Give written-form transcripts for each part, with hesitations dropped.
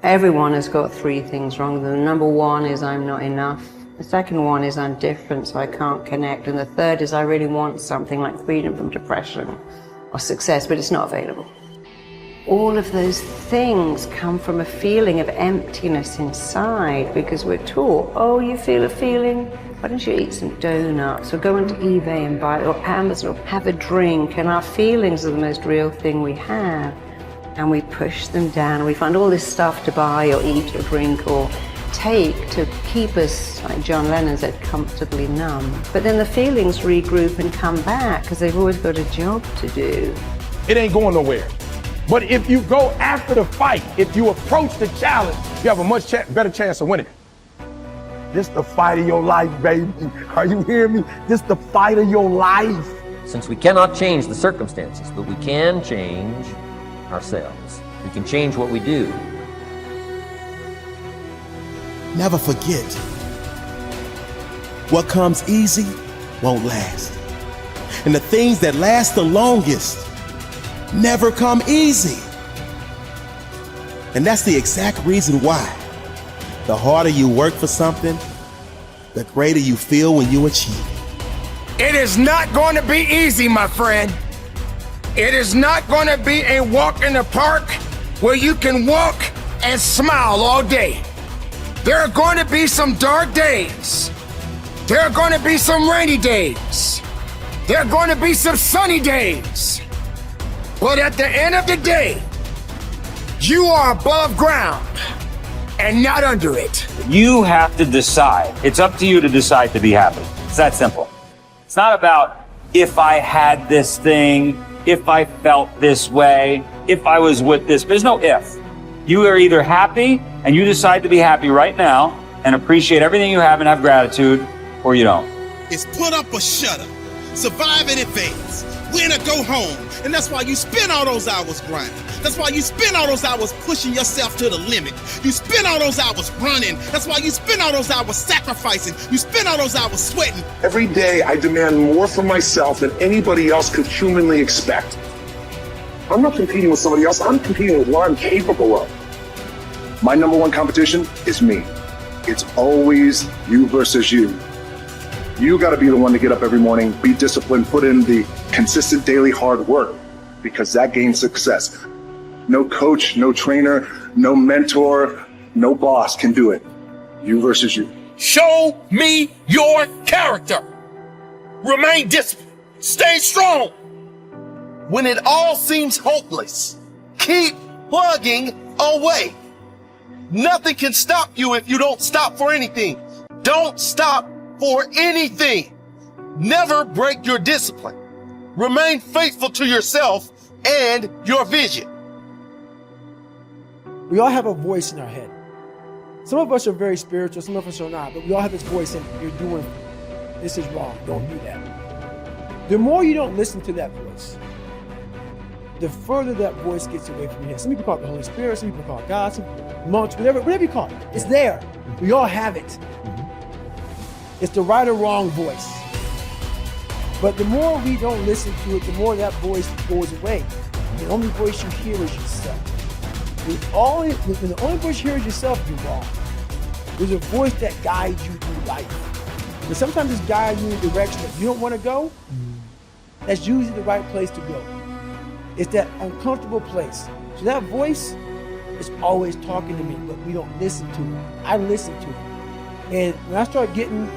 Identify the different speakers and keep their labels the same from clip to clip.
Speaker 1: Everyone has got three things wrong. The number one is I'm not enough. The second one is I'm different, so I can't connect. And the third is I really want something like freedom from depression or success, but it's not available. All of those things come from a feeling of emptiness inside because we're taught, oh, you feel a feeling? Why don't you eat some donuts or go onto eBay and buy, or Amazon, or have a drink? And our feelings are the most real thing we have. And we push them down and we find all this stuff to buy or eat or drink or take to keep us, like John Lennon said, comfortably numb. But then the feelings regroup and come back because they've always got a job to do.
Speaker 2: It ain't going nowhere. But if you go after the fight, if you approach the challenge, you have a much better chance of winning. This the fight of your life, baby. Are you hearing me? This the fight of your life.
Speaker 3: Since we cannot change the circumstances, but we can change ourselves. We can change what we do.
Speaker 4: Never forget, what comes easy won't last. And the things that last the longest never come easy. And that's the exact reason why the harder you work for something, the greater you feel when you achieve it.
Speaker 2: It is not going to be easy, my friend. It is not going to be a walk in the park where you can walk and smile all day. There are going to be some dark days. There are going to be some rainy days. There are going to be some sunny days. But at the end of the day, you are above ground and not under it.
Speaker 5: You have to decide. It's up to you to decide to be happy. It's that simple. It's not about if I had this thing, if I felt this way, if I was with this. There's no if. You are either happy and you decide to be happy right now and appreciate everything you have and have gratitude, or you don't.
Speaker 4: It's put up or shut up, survive and advance, win or go home. And that's why you spend all those hours grinding. That's why you spend all those hours pushing yourself to the limit. You spend all those hours running. That's why you spend all those hours sacrificing. You spend all those hours sweating.
Speaker 6: Every day I demand more from myself than anybody else could humanly expect. I'm not competing with somebody else. I'm competing with what I'm capable of. My number one competition is me. It's always you versus you. You got to be the one to get up every morning, be disciplined, put in the consistent daily hard work, because that gains success. No coach, no trainer, no mentor, no boss can do it. You versus you.
Speaker 2: Show me your character. Remain disciplined. Stay strong.
Speaker 7: When it all seems hopeless, keep plugging away. Nothing can stop you if you don't stop for anything. Don't stop for anything. Never break your discipline. Remain faithful to yourself and your vision.
Speaker 8: We all have a voice in our head. Some of us are very spiritual, some of us are not, but we all have this voice and you're doing, this is wrong, don't do that. The more you don't listen to that voice, the further that voice gets away from your head. Some people call it the Holy Spirit, some people call it God, some monks, whatever you call it. It's there. We all have it. It's the right or wrong voice. But the more we don't listen to it, the more that voice goes away. The only voice you hear is yourself. When the only voice you hear is yourself, you're wrong. There's a voice that guides you through life. But sometimes it's guiding you in a direction that you don't want to go. That's usually the right place to go. It's that uncomfortable place. So that voice is always talking to me, but we don't listen to it. I listen to it. And when I start getting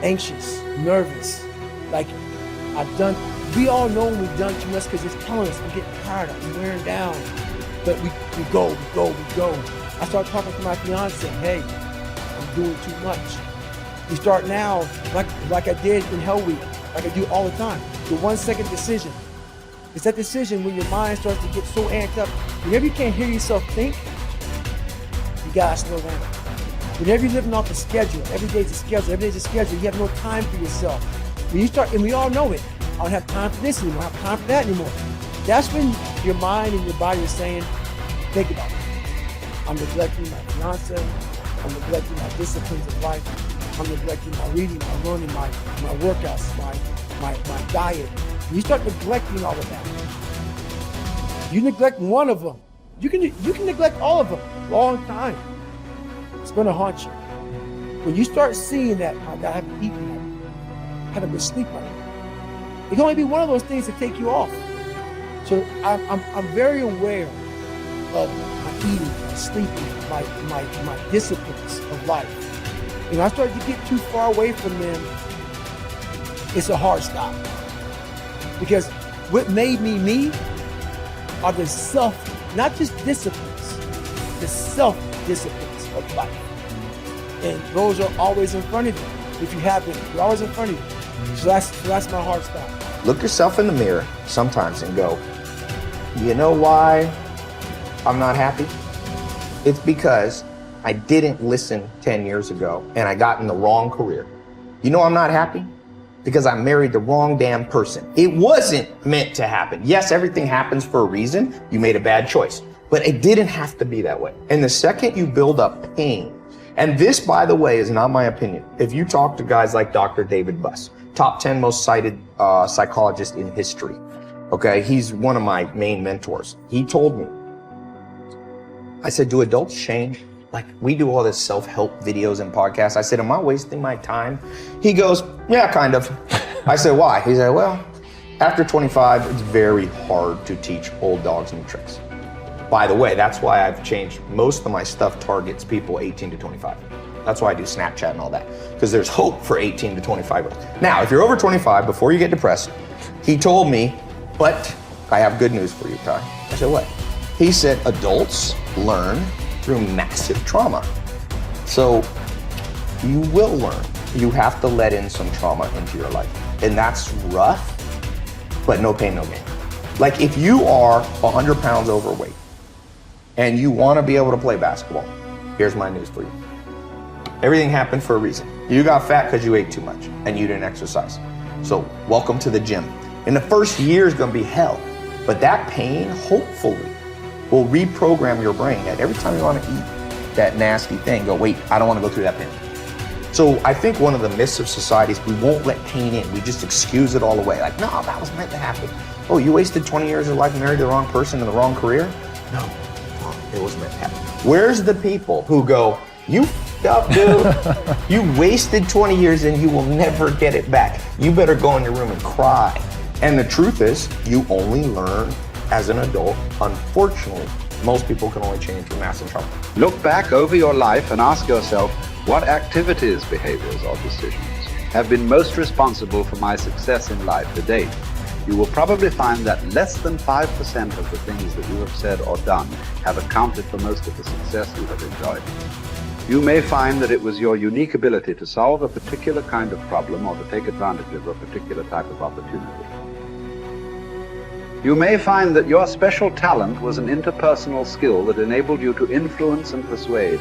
Speaker 8: anxious, nervous, like we all know when we've done too much because it's telling us, I'm getting tired, I'm wearing down. But we go. I start talking to my fiance, hey, I'm doing too much. We start now, like I did in Hell Week, like I do all the time, the 1 second decision. It's that decision when your mind starts to get so amped up. Whenever you can't hear yourself think, you gotta slow down. Whenever you're living off a schedule, every day's a schedule, you have no time for yourself. When you start, and we all know it, I don't have time for this anymore, I don't have time for that anymore. That's when your mind and your body are saying, think about it. I'm neglecting my fiance, I'm neglecting my disciplines of life, I'm neglecting my reading, my learning, my workouts, my diet. When you start neglecting all of that, you neglect one of them, You can neglect all of them a long time. It's going to haunt you. When you start seeing that, my God, I haven't eaten, I haven't been sleeping, it can only be one of those things to take you off. So I'm very aware of my eating, my sleeping, my disciplines of life. And I start to get too far away from them, it's a hard stop. Because what made me me are the not just disciplines, the self-disciplines of life. And those are always in front of you. If you have them, they're always in front of you. So that's my hard stop.
Speaker 9: Look yourself in the mirror sometimes and go, you know why I'm not happy? It's because I didn't listen 10 years ago and I got in the wrong career. You know I'm not happy? Because I married the wrong damn person. It wasn't meant to happen. Yes, everything happens for a reason. You made a bad choice, but it didn't have to be that way. And the second you build up pain, and this, by the way, is not my opinion. If you talk to guys like Dr. David Buss, top 10 most cited psychologist in history, okay? He's one of my main mentors. He told me, I said, do adults change? Like, we do all this self-help videos and podcasts. I said, am I wasting my time? He goes, yeah, kind of. I said, why? He said, well, after 25, it's very hard to teach old dogs new tricks. By the way, that's why I've changed. Most of my stuff targets people 18 to 25. That's why I do Snapchat and all that, because there's hope for 18 to 25. Now, if you're over 25, before you get depressed, he told me, but I have good news for you, Ty. I said, what? He said, adults learn through massive trauma. So you will learn. You have to let in some trauma into your life. And that's rough, but no pain, no gain. Like if you are 100 pounds overweight and you want to be able to play basketball, here's my news for you. Everything happened for a reason. You got fat because you ate too much and you didn't exercise. So welcome to the gym. And the first year is going to be hell, but that pain, hopefully, will reprogram your brain that every time you want to eat that nasty thing, go, wait, I don't want to go through that pain. So I think one of the myths of society is we won't let pain in. We just excuse it all away. Like, no, that was meant to happen. Oh, you wasted 20 years of life married to the wrong person in the wrong career? No, it was meant to happen. Where's the people who go, you f***ed up, dude. You wasted 20 years and you will never get it back. You better go in your room and cry. And the truth is, you only learn as an adult. Unfortunately, most people can only change through massive trauma.
Speaker 10: Look back over your life and ask yourself, what activities, behaviors, or decisions have been most responsible for my success in life to date? You will probably find that less than 5% of the things that you have said or done have accounted for most of the success you have enjoyed. You may find that it was your unique ability to solve a particular kind of problem or to take advantage of a particular type of opportunity. You may find that your special talent was an interpersonal skill that enabled you to influence and persuade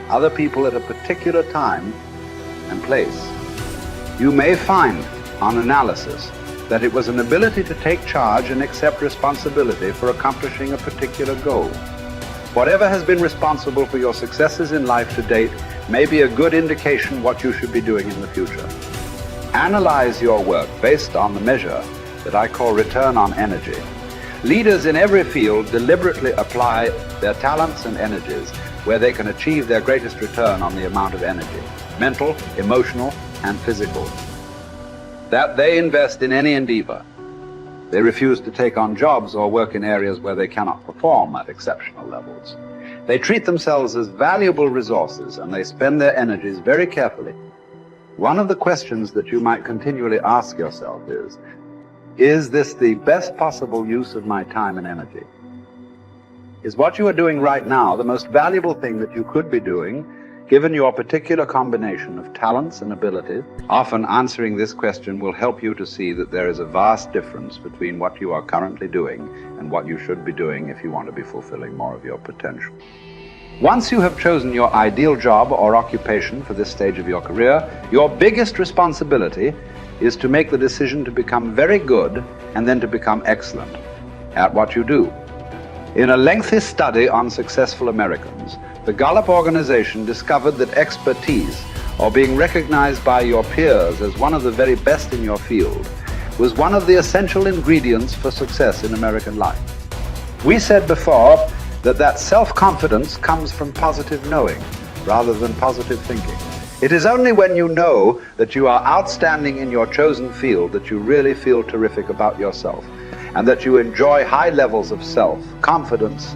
Speaker 10: other people at a particular time and place. You may find, on analysis, that it was an ability to take charge and accept responsibility for accomplishing a particular goal. Whatever has been responsible for your successes in life to date may be a good indication what you should be doing in the future. Analyze your work based on the measure that I call return on energy. Leaders in every field deliberately apply their talents and energies where they can achieve their greatest return on the amount of energy, mental, emotional, and physical, that they invest in any endeavor. They refuse to take on jobs or work in areas where they cannot perform at exceptional levels. They treat themselves as valuable resources and they spend their energies very carefully. One of the questions that you might continually ask yourself is this the best possible use of my time and energy? Is what you are doing right now the most valuable thing that you could be doing, given your particular combination of talents and abilities? Often answering this question will help you to see that there is a vast difference between what you are currently doing and what you should be doing if you want to be fulfilling more of your potential. Once you have chosen your ideal job or occupation for this stage of your career, your biggest responsibility is to make the decision to become very good and then to become excellent at what you do. In a lengthy study on successful Americans, the Gallup organization discovered that expertise, or being recognized by your peers as one of the very best in your field, was one of the essential ingredients for success in American life. We said before that self-confidence comes from positive knowing rather than positive thinking. It is only when you know that you are outstanding in your chosen field that you really feel terrific about yourself, and that you enjoy high levels of self-confidence.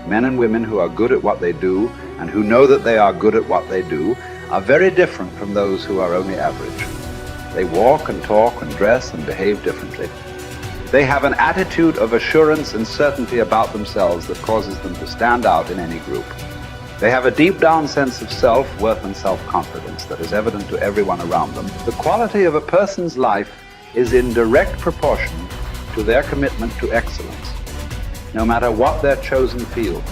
Speaker 10: Men and women who are good at what they do and who know that they are good at what they do are very different from those who are only average. They walk and talk and dress and behave differently. They have an attitude of assurance and certainty about themselves that causes them to stand out in any group. They have a deep down sense of self-worth and self-confidence that is evident to everyone around them. The quality of a person's life is in direct proportion to their commitment to excellence, no matter what their chosen field.